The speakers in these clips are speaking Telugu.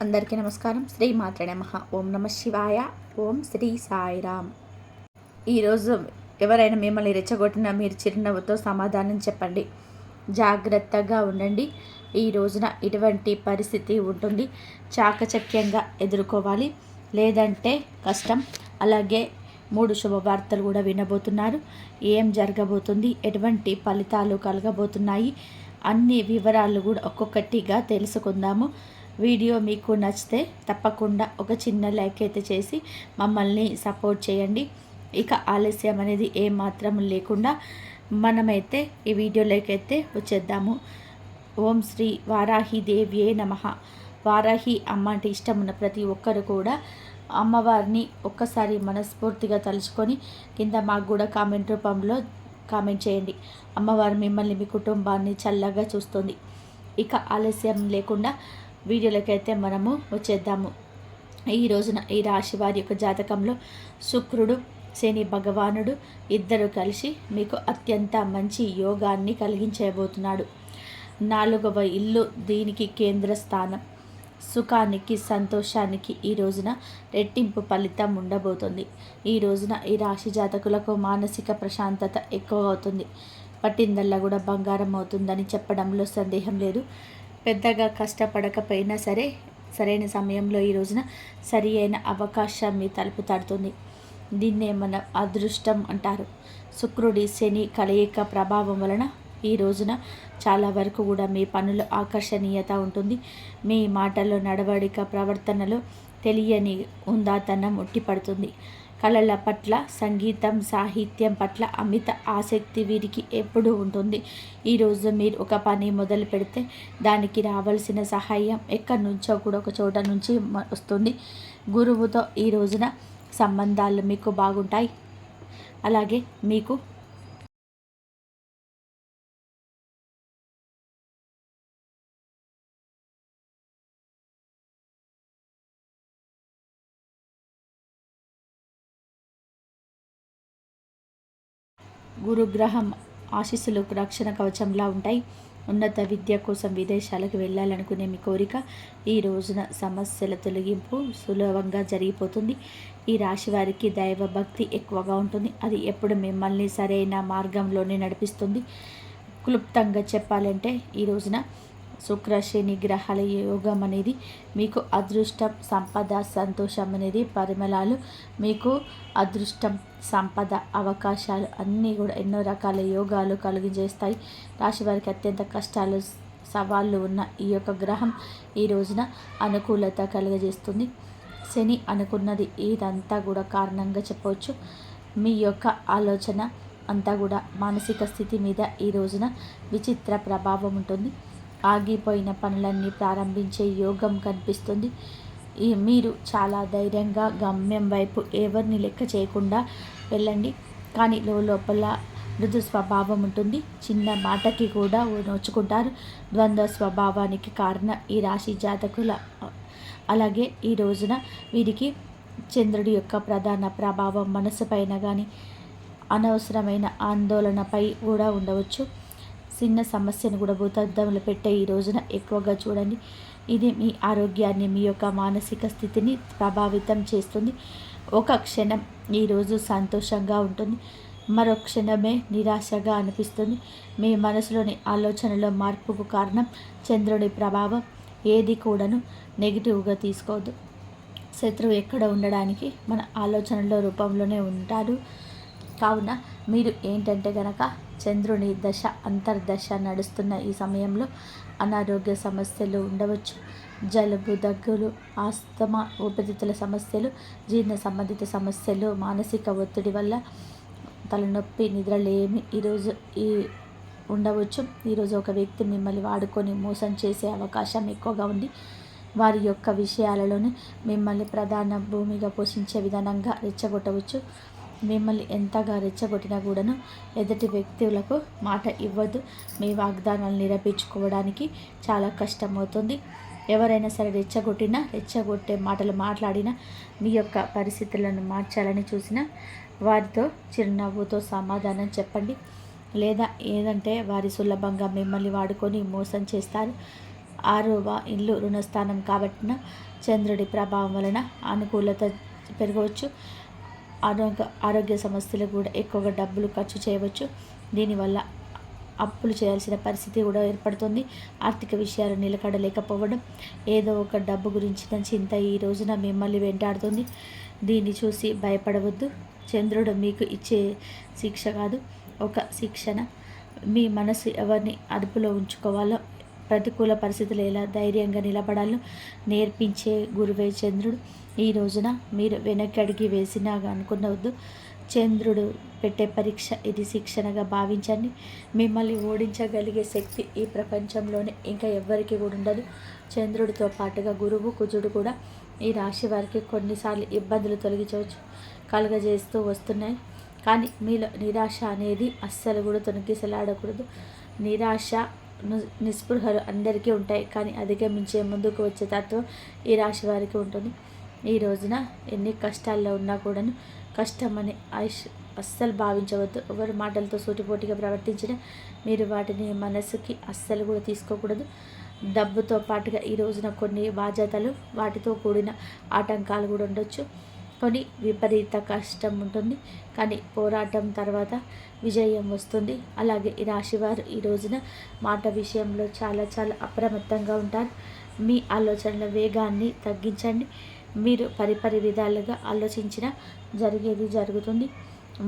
అందరికీ నమస్కారం. శ్రీ మాత్రే నమః. ఓం నమ శివాయ. ఓం శ్రీ సాయిరామ్. ఈరోజు ఎవరైనా మిమ్మల్ని రెచ్చగొట్టినా మీరు చిరునవ్వుతో సమాధానం చెప్పండి. జాగ్రత్తగా ఉండండి. ఈ రోజున ఇటువంటి పరిస్థితి ఉంటుంది. చాకచక్యంగా ఎదుర్కోవాలి, లేదంటే కష్టం. అలాగే 3 శుభవార్తలు కూడా వినబోతున్నారు. ఏం జరగబోతుంది, ఎటువంటి ఫలితాలు కలగబోతున్నాయి, అన్ని వివరాలు కూడా ఒక్కొక్కటిగా తెలుసుకుందాము. వీడియో మీకు నచ్చితే తప్పకుండా ఒక చిన్న లైక్ అయితే చేసి మమ్మల్ని సపోర్ట్ చేయండి. ఇక ఆలస్యం అనేది ఏమాత్రం లేకుండా మనమైతే ఈ వీడియోలోకి అయితే వచ్చేద్దాము. ఓం శ్రీ వారాహి దేవ్యే నమః. వారాహి అమ్మ అంటే ఇష్టం ఉన్న ప్రతి ఒక్కరు కూడా అమ్మవారిని ఒక్కసారి మనస్ఫూర్తిగా తలుచుకొని కింద మాకు కూడా కామెంట్ రూపంలో కామెంట్ చేయండి. అమ్మవారు మిమ్మల్ని, మీ కుటుంబాన్ని చల్లగా చూస్తుంది. ఇక ఆలస్యం లేకుండా వీడియోలోకి అయితే మనము వచ్చేద్దాము. ఈ రోజున ఈ రాశి వారి యొక్క జాతకంలో శుక్రుడు, శని భగవానుడు ఇద్దరు కలిసి మీకు అత్యంత మంచి యోగాన్ని కలిగించబోతున్నాడు. 4వ ఇల్లు దీనికి కేంద్ర స్థానం. సుఖానికి, సంతోషానికి ఈ రోజున రెట్టింపు ఫలితం ఉండబోతుంది. ఈ రోజున ఈ రాశి జాతకులకు మానసిక ప్రశాంతత ఎక్కువ అవుతుంది. పట్టిందల్లా కూడా బంగారం అవుతుందని చెప్పడంలో సందేహం లేదు. పెద్దగా కష్టపడకపోయినా సరే సరైన సమయంలో ఈ రోజున సరి అయిన అవకాశం మీ తలుపు తడుతుంది. దీన్నే మనం అదృష్టం అంటారు. శుక్రుడి శని కలయిక ప్రభావం వలన ఈ రోజున చాలా వరకు కూడా మీ పనులు ఆకర్షణీయత ఉంటుంది. మీ మాటల్లో, నడవడిక, ప్రవర్తనలో తెలియని ఉందాతనం ఉట్టిపడుతుంది. కళల పట్ల, సంగీతం, సాహిత్యం పట్ల అమిత ఆసక్తి వీరికి ఎప్పుడూ ఉంటుంది. ఈరోజు మీరు ఒక పని మొదలు పెడితే దానికి రావాల్సిన సహాయం ఎక్కడి నుంచో కూడా ఒక చోట నుంచి వస్తుంది. గురువుతో ఈ రోజున సంబంధాలు మీకు బాగుంటాయి. అలాగే మీకు గురుగ్రహం ఆశీస్సులు రక్షణ కవచంలా ఉంటాయి. ఉన్నత విద్య కోసం విదేశాలకు వెళ్ళాలనుకునే మీ కోరిక ఈ రోజున సమస్యల తొలగింపు సులభంగా జరిగిపోతుంది. ఈ రాశి వారికి దైవభక్తి ఎక్కువగా ఉంటుంది. అది ఎప్పుడు మిమ్మల్ని సరైన మార్గంలోనే నడిపిస్తుంది. క్లుప్తంగా చెప్పాలంటే ఈ రోజున శుక్ర శని గ్రహాల యోగం అనేది మీకు అదృష్టం, సంపద, సంతోషం అనేది పరిమళాలు. మీకు అదృష్టం, సంపద, అవకాశాలు అన్నీ కూడా ఎన్నో రకాల యోగాలు కలిగజేస్తాయి. రాశి వారికి అత్యంత కష్టాలు, సవాళ్ళు ఉన్న ఈ యొక్క గ్రహం ఈ రోజున అనుకూలత కలుగజేస్తుంది. శని అనుకున్నది ఇదంతా కూడా కారణంగా చెప్పవచ్చు. మీ యొక్క ఆలోచన అంతా కూడా మానసిక స్థితి మీద ఈ రోజున విచిత్ర ప్రభావం ఉంటుంది. ఆగిపోయిన పనులన్నీ ప్రారంభించే యోగం కనిపిస్తుంది. మీరు చాలా ధైర్యంగా గమ్యం వైపు ఎవరిని లెక్క చేయకుండా వెళ్ళండి. కానీ లోపల మృదు స్వభావం ఉంటుంది. చిన్న మాటకి కూడా నోచుకుంటారు. ద్వంద్వ స్వభావానికి కారణం ఈ రాశి జాతకుల. అలాగే ఈ రోజున వీరికి చంద్రుడి యొక్క ప్రధాన ప్రభావం మనసు పైన కానీ అనవసరమైన ఆందోళనపై కూడా ఉండవచ్చు. చిన్న సమస్యను కూడా భూతద్దంలో పెట్టే ఈ రోజున ఎక్కువగా చూడండి. ఇది మీ ఆరోగ్యాన్ని, మీ యొక్క మానసిక స్థితిని ప్రభావితం చేస్తుంది. ఒక క్షణం ఈరోజు సంతోషంగా ఉంటుంది, మరో క్షణమే నిరాశగా అనిపిస్తుంది. మీ మనసులోని ఆలోచనలో మార్పుకు కారణం చంద్రుడి ప్రభావం. ఏది కూడాను నెగిటివ్గా తీసుకోవద్దు. శత్రువు ఎక్కడ ఉండడానికి మన ఆలోచనల రూపంలోనే ఉంటాడు. కావున మీరు ఏంటంటే గనక చంద్రుని దశ, అంతర్దశ నడుస్తున్న ఈ సమయంలో అనారోగ్య సమస్యలు ఉండవచ్చు. జలుబు, దగ్గులు, ఆస్తమా, ఊపిరితిత్తుల సమస్యలు, జీర్ణ సంబంధిత సమస్యలు, మానసిక ఒత్తిడి వల్ల తలనొప్పి, నిద్రలేమి ఈరోజు ఉండవచ్చు. ఈరోజు ఒక వ్యక్తి మిమ్మల్ని వాడుకొని మోసం చేసే అవకాశం ఎక్కువగా ఉంది. వారి యొక్క విషయాలలోనే మిమ్మల్ని ప్రధాన భూమిగా పోషించే విధానంగా రెచ్చగొట్టవచ్చు. మిమ్మల్ని ఎంతగా రెచ్చగొట్టినా కూడాను ఎదుటి వ్యక్తులకు మాట ఇవ్వద్దు. మీ వాగ్దానాలు నిరూపించుకోవడానికి చాలా కష్టమవుతుంది. ఎవరైనా సరే రెచ్చగొట్టే మాటలు మాట్లాడినా, మీ యొక్క పరిస్థితులను మార్చాలని చూసినా వారితో చిరునవ్వుతో సమాధానం చెప్పండి. లేదా ఏదంటే వారి సులభంగా మిమ్మల్ని వాడుకొని మోసం చేస్తారు. 6వ ఇల్లు రుణస్థానం కాబట్టిన చంద్రుడి ప్రభావం వలన అనుకూలత పెరగవచ్చు. ఆరోగ్య సమస్యలు కూడా ఎక్కువగా డబ్బులు ఖర్చు చేయవచ్చు. దీనివల్ల అప్పులు చేయాల్సిన పరిస్థితి కూడా ఏర్పడుతుంది. ఆర్థిక విషయాలు నిలకడలేకపోవడం, ఏదో ఒక డబ్బు గురించిన చింత ఈ రోజున మిమ్మల్ని వెంటాడుతుంది. దీన్ని చూసి భయపడవద్దు. చంద్రుడు మీకు ఇచ్చే శిక్ష కాదు, ఒక శిక్షణ. మీ మనసు ఎవరిని అదుపులో ఉంచుకోవాలో, ప్రతికూల పరిస్థితులు ఎలా ధైర్యంగా నిలబడాలో నేర్పించే గురువే చంద్రుడు. ఈ రోజున మీరు వెనక్కి అడిగి వేసినా అనుకునవద్దు. చంద్రుడు పెట్టే పరీక్ష ఇది, శిక్షణగా భావించండి. మిమ్మల్ని ఓడించగలిగే శక్తి ఈ ప్రపంచంలోనే ఇంకా ఎవ్వరికి కూడా ఉండదు. చంద్రుడితో పాటుగా గురువు, కుజుడు కూడా ఈ రాశి వారికి కొన్నిసార్లు ఇబ్బందులు కలుగజేస్తూ వస్తున్నాయి. కానీ మీలో నిరాశ అనేది అస్సలు కూడా తొణికిసలాడకూడదు. నిరాశ, నిస్పృహలు అందరికీ ఉంటాయి, కానీ అధిగమించే ముందుకు వచ్చే తత్వం ఈ రాశి వారికి ఉంటుంది. ఈ రోజున ఎన్ని కష్టాల్లో ఉన్నా కూడాను కష్టమని అస్సలు భావించవద్దు. ఎవరి మాటలతో సూటిపోటిగా ప్రవర్తించిన మీరు వాటిని మనసుకి అస్సలు కూడా తీసుకోకూడదు. డబ్బుతో పాటుగా ఈ రోజున కొన్ని బాధ్యతలు, వాటితో కూడిన ఆటంకాలు కూడా ఉండొచ్చు. కొన్ని విపరీత కష్టం ఉంటుంది, కానీ పోరాటం తర్వాత విజయం వస్తుంది. అలాగే ఈ రాశివారు ఈ రోజున మాట విషయంలో చాలా చాలా అప్రమత్తంగా ఉంటారు. మీ ఆలోచనల వేగాన్ని తగ్గించండి. మీరు పరిపరి విధాలుగా ఆలోచించిన జరిగేది జరుగుతుంది.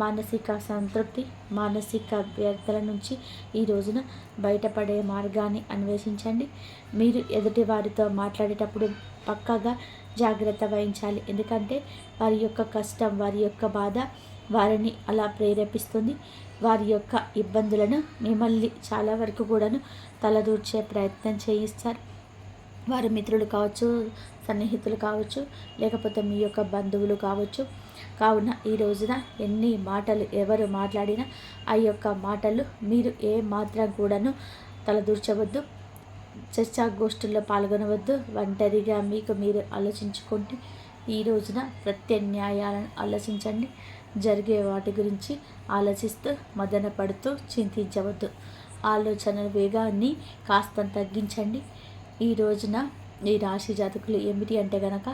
మానసిక సంతృప్తి, మానసిక వ్యర్థల నుంచి ఈ రోజున బయటపడే మార్గాన్ని అన్వేషించండి. మీరు ఎదుటి వారితో మాట్లాడేటప్పుడు పక్కాగా జాగ్రత్త వహించాలి. ఎందుకంటే వారి యొక్క కష్టం, వారి యొక్క బాధ వారిని అలా ప్రేరేపిస్తుంది. వారి యొక్క ఇబ్బందులను మిమ్మల్ని చాలా వరకు కూడాను తలదూర్చే ప్రయత్నం చేయిస్తారు. వారు మిత్రులు కావచ్చు, సన్నిహితులు కావచ్చు, లేకపోతే మీ యొక్క బంధువులు కావచ్చు. కావున ఈ రోజున ఎన్ని మాటలు ఎవరు మాట్లాడినా ఆ యొక్క మాటలు మీరు ఏ మాత్రం కూడాను తలదూర్చవద్దు. చర్చాగోష్ఠుల్లో పాల్గొనవద్దు. ఒంటరిగా మీకు మీరు ఆలోచించుకోండి. ఈ రోజున ప్రత్యామ్నాయాలను ఆలోచించండి. జరిగే వాటి గురించి ఆలోచిస్తూ మదన పడుతూ చింతించవద్దు. ఆలోచనల వేగాన్ని కాస్త తగ్గించండి. ఈ రోజున ఈ రాశి జాతకులు ఏమిటి అంటే గనక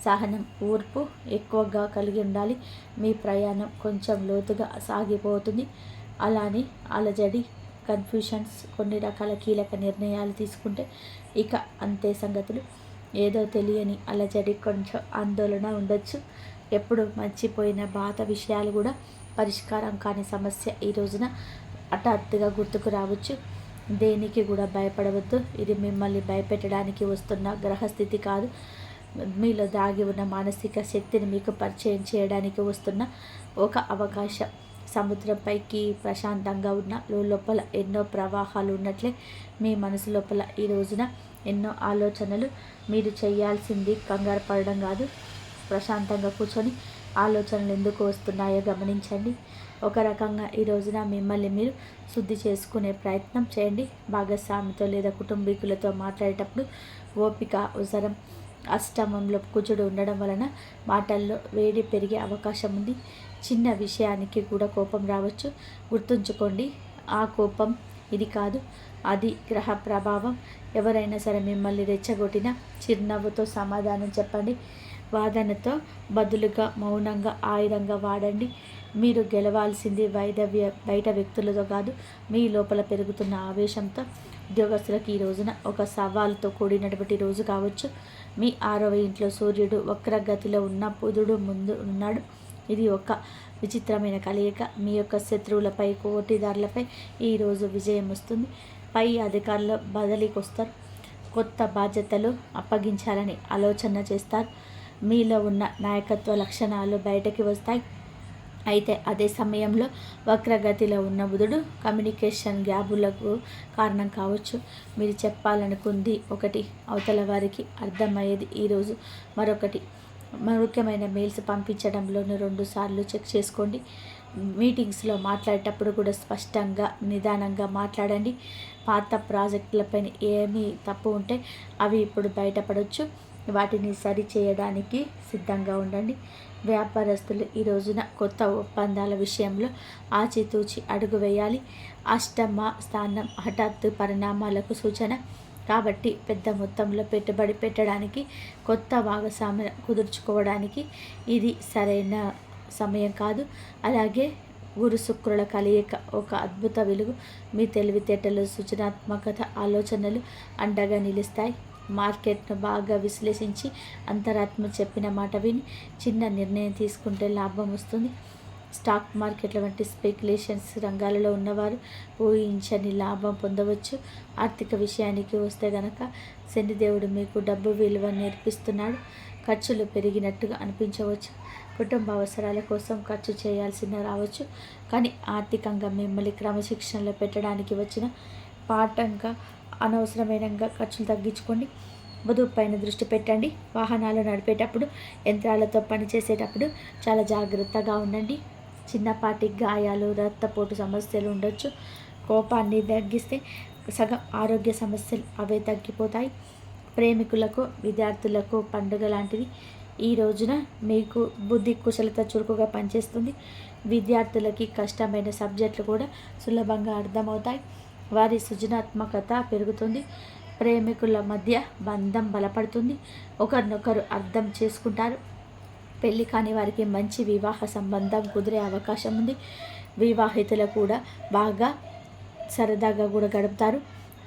సహనం, ఓర్పు ఎక్కువగా కలిగి ఉండాలి. మీ ప్రయాణం కొంచెం లోతుగా సాగిపోతుంది. అలానే అలజడి, కన్ఫ్యూషన్స్, కొన్ని రకాల కీలక నిర్ణయాలు తీసుకుంటే ఇక అంతే సంగతులు. ఏదో తెలియని అలజడి, కొంచెం ఆందోళన ఉండొచ్చు. ఎప్పుడు మర్చిపోయిన పాత విషయాలు కూడా పరిష్కారం కాని సమస్య ఈ రోజున హఠాత్తుగా గుర్తుకు రావచ్చు. దేనికి కూడా భయపడవద్దు. ఇది మిమ్మల్ని భయపెట్టడానికి వస్తున్న గ్రహస్థితి కాదు. మీలో దాగి ఉన్న మానసిక శక్తిని మీకు పరిచయం చేయడానికి వస్తున్న ఒక అవకాశం. సముద్రంపైకి ప్రశాంతంగా ఉన్న లోపల ఎన్నో ప్రవాహాలు ఉన్నట్లే మీ మనసు లోపల ఈ రోజున ఎన్నో ఆలోచనలు. మీరు చేయాల్సింది కంగారు పడడం కాదు. ప్రశాంతంగా కూర్చొని ఆలోచనలు ఎందుకు వస్తున్నాయో గమనించండి. ఒక రకంగా ఈ రోజున మిమ్మల్ని మీరు శుద్ధి చేసుకునే ప్రయత్నం చేయండి. భాగస్వామితో లేదా కుటుంబీకులతో మాట్లాడేటప్పుడు ఓపిక అవసరం. అష్టమంలో కుజుడు ఉండడం వలన మాటల్లో వేడి పెరిగే అవకాశం ఉంది. చిన్న విషయానికి కూడా కోపం రావచ్చు. గుర్తుంచుకోండి, ఆ కోపం ఇది కాదు, అది గ్రహ ప్రభావం. ఎవరైనా సరే మిమ్మల్ని రెచ్చగొట్టిన చిరునవ్వుతో సమాధానం చెప్పండి. వాదనతో బదులుగా మౌనంగా ఆయుధంగా వాడండి. మీరు గెలవాల్సింది బయట వ్యక్తులతో కాదు, మీ లోపల పెరుగుతున్న ఆవేశంతో. ఉద్యోగస్తులకు ఈ రోజున ఒక సవాలుతో కూడినటువంటి రోజు కావచ్చు. మీ 6వ ఇంట్లో సూర్యుడు వక్రగతిలో ఉన్న బుధుడు ముందు ఉన్నాడు. ఇది ఒక విచిత్రమైన కలయిక. మీ యొక్క శత్రువులపై, పోటీదారులపై ఈరోజు విజయం వస్తుంది. పై అధికారులు బదిలీకి వస్తారు. కొత్త బాధ్యతలు అప్పగించాలని ఆలోచన చేస్తారు. మీలో ఉన్న నాయకత్వ లక్షణాలు బయటకి వస్తాయి. అయితే అదే సమయంలో వక్రగతిలో ఉన్న బుధుడు కమ్యూనికేషన్ గ్యాబులకు కారణం కావచ్చు. మీరు చెప్పాలనుకుంది ఒకటి, అవతల వారికి అర్థమయ్యేది ఈరోజు మరొకటి. ముఖ్యమైన మెయిల్స్ పంపించడంలోనూ 2 సార్లు చెక్ చేసుకోండి. మీటింగ్స్లో మాట్లాడేటప్పుడు కూడా స్పష్టంగా, నిదానంగా మాట్లాడండి. పాత ప్రాజెక్టులపైన ఏమీ తప్పు ఉంటే అవి ఇప్పుడు బయటపడవచ్చు. వాటిని సరి చేయడానికి సిద్ధంగా ఉండండి. వ్యాపారస్తులు ఈ రోజున కొత్త ఒప్పందాల విషయంలో ఆచితూచి అడుగు వేయాలి. అష్టమ స్థానం హఠాత్తు పరిణామాలకు సూచన. కాబట్టి పెద్ద మొత్తంలో పెట్టుబడి పెట్టడానికి, కొత్త భాగస్వామ్యం కుదుర్చుకోవడానికి ఇది సరైన సమయం కాదు. అలాగే గురు శుక్రుల కలయిక ఒక అద్భుత వెలుగు. మీ తెలివితేటలు, సృజనాత్మకత, ఆలోచనలు అండగా నిలుస్తాయి. మార్కెట్ను బాగా విశ్లేషించి అంతరాత్మ చెప్పిన మాట విని చిన్న నిర్ణయం తీసుకుంటే లాభం వస్తుంది. స్టాక్ మార్కెట్ల వంటి స్పెక్యులేషన్స్ రంగాలలో ఉన్నవారు ఊహించని లాభం పొందవచ్చు. ఆర్థిక విషయానికి వస్తే గనక శనిదేవుడు మీకు డబ్బు విలువ నేర్పిస్తున్నాడు. ఖర్చులు పెరిగినట్టుగా అనిపించవచ్చు. కుటుంబ అవసరాల కోసం ఖర్చు చేయాల్సిన రావచ్చు. కానీ ఆర్థికంగా మిమ్మల్ని క్రమశిక్షణలో పెట్టడానికి వచ్చిన పాఠంగా అనవసరమైన ఖర్చులు తగ్గించుకోండి. పొదుపు పైన దృష్టి పెట్టండి. వాహనాలు నడిపేటప్పుడు, యంత్రాలతో పనిచేసేటప్పుడు చాలా జాగ్రత్తగా ఉండండి. చిన్నపాటి గాయాలు, రక్తపోటు సమస్యలు ఉండొచ్చు. కోపాన్ని తగ్గిస్తే సగం ఆరోగ్య సమస్యలు అవే తగ్గిపోతాయి. ప్రేమికులకు, విద్యార్థులకు పండుగ లాంటిది. ఈ రోజున మీకు బుద్ధి కుశలత చురుకుగా పనిచేస్తుంది. విద్యార్థులకి కష్టమైన సబ్జెక్టులు కూడా సులభంగా అర్థమవుతాయి. వారి సృజనాత్మకత పెరుగుతుంది. ప్రేమికుల మధ్య బంధం బలపడుతుంది. ఒకరినొకరు అర్థం చేసుకుంటారు. పెళ్లి కాని వారికి మంచి వివాహ సంబంధం కుదిరే అవకాశం ఉంది. వివాహితులు కూడా బాగా సరదాగా కూడా గడుపుతారు.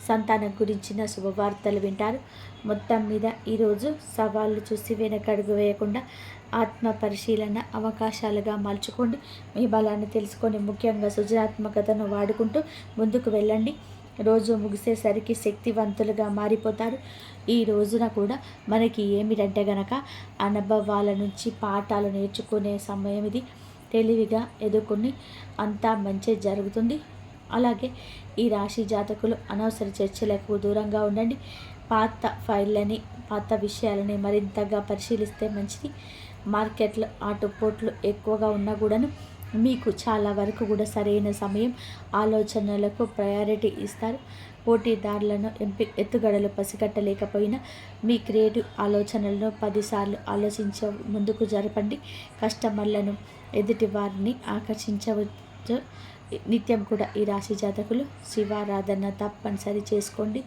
సంతానం గురించిన శుభవార్తలు వింటారు. మొత్తం మీద ఈరోజు సవాళ్ళు చూసి వెనకడుగు వేయకుండా ఆత్మ పరిశీలన అవకాశాలుగా మలుచుకోండి. మీ బలాన్ని తెలుసుకొని ముఖ్యంగా సృజనాత్మకతను వాడుకుంటూ ముందుకు వెళ్ళండి. రోజు ముగిసేసరికి శక్తివంతులుగా మారిపోతారు. ఈ రోజున కూడా మనకి ఏమిటంటే గనక అనుభవాల నుంచి పాఠాలు నేర్చుకునే సమయం ఇది. తెలివిగా ఎదుర్కొని అంతా మంచి జరుగుతుంది. అలాగే ఈ రాశి జాతకులు అనవసర చర్చలకు దూరంగా ఉండండి. పాత ఫైళ్ళని, పాత విషయాలని మరింతగా పరిశీలిస్తే మంచిది. మార్కెట్లో ఆటుపోట్లు ఎక్కువగా ఉన్నా కూడాను మీకు చాలా వరకు కూడా సరైన సమయం. ఆలోచనలకు ప్రయారిటీ ఇస్తారు. పోటీదారులను ఎత్తుగడలు పసిగట్టలేకపోయినా మీ క్రియేటివ్ ఆలోచనలను 10 సార్లు ఆలోచించ ముందుకు జరపండి. కస్టమర్లను, ఎదుటి వారిని ఆకర్షించవచ్చు. నిత్యం కూడా ఈ రాశి జాతకులు శివారాధన తప్పనిసరి చేసుకోండి.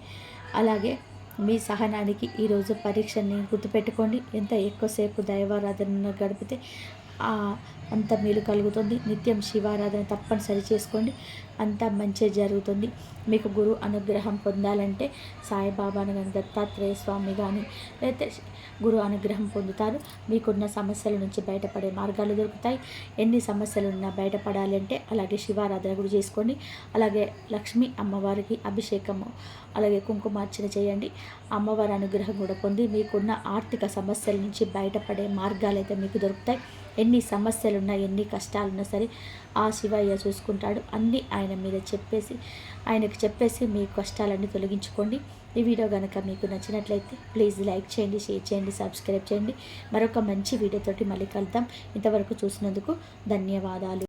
అలాగే మీ సహనానికి ఈరోజు పరీక్షని గుర్తుపెట్టుకోండి. ఎంత ఎక్కువసేపు దైవారాధన గడిపితే అంత మేలు కలుగుతుంది. నిత్యం శివారాధన తప్పనిసరి చేసుకోండి. అంతా మంచి జరుగుతుంది. మీకు గురు అనుగ్రహం పొందాలంటే సాయిబాబాను కానీ, దత్తాత్రేయ స్వామి కానీ, లేకపోతే గురు అనుగ్రహం పొందుతారు. మీకున్న సమస్యల నుంచి బయటపడే మార్గాలు దొరుకుతాయి. ఎన్ని సమస్యలు ఉన్నా బయటపడాలంటే అలాగే శివారాధన కూడా చేసుకోండి. అలాగే లక్ష్మీ అమ్మవారికి అభిషేకము, అలాగే కుంకుమార్చన చేయండి. అమ్మవారి అనుగ్రహం కూడా పొంది మీకున్న ఆర్థిక సమస్యల నుంచి బయటపడే మార్గాలు అయితే మీకు దొరుకుతాయి. ఎన్ని సమస్యలున్నా, ఎన్ని కష్టాలున్నా సరే ఆ శివయ్య చూసుకుంటాడు. అన్నీ ఆయన మీద ఆయనకు చెప్పేసి మీ కష్టాలన్నీ తొలగించుకోండి. ఈ వీడియో కనుక మీకు నచ్చినట్లయితే ప్లీజ్ లైక్ చేయండి, షేర్ చేయండి, సబ్స్క్రైబ్ చేయండి. మరొక మంచి వీడియోతోటి మళ్ళీ కలుద్దాం. ఇంతవరకు చూసినందుకు ధన్యవాదాలు.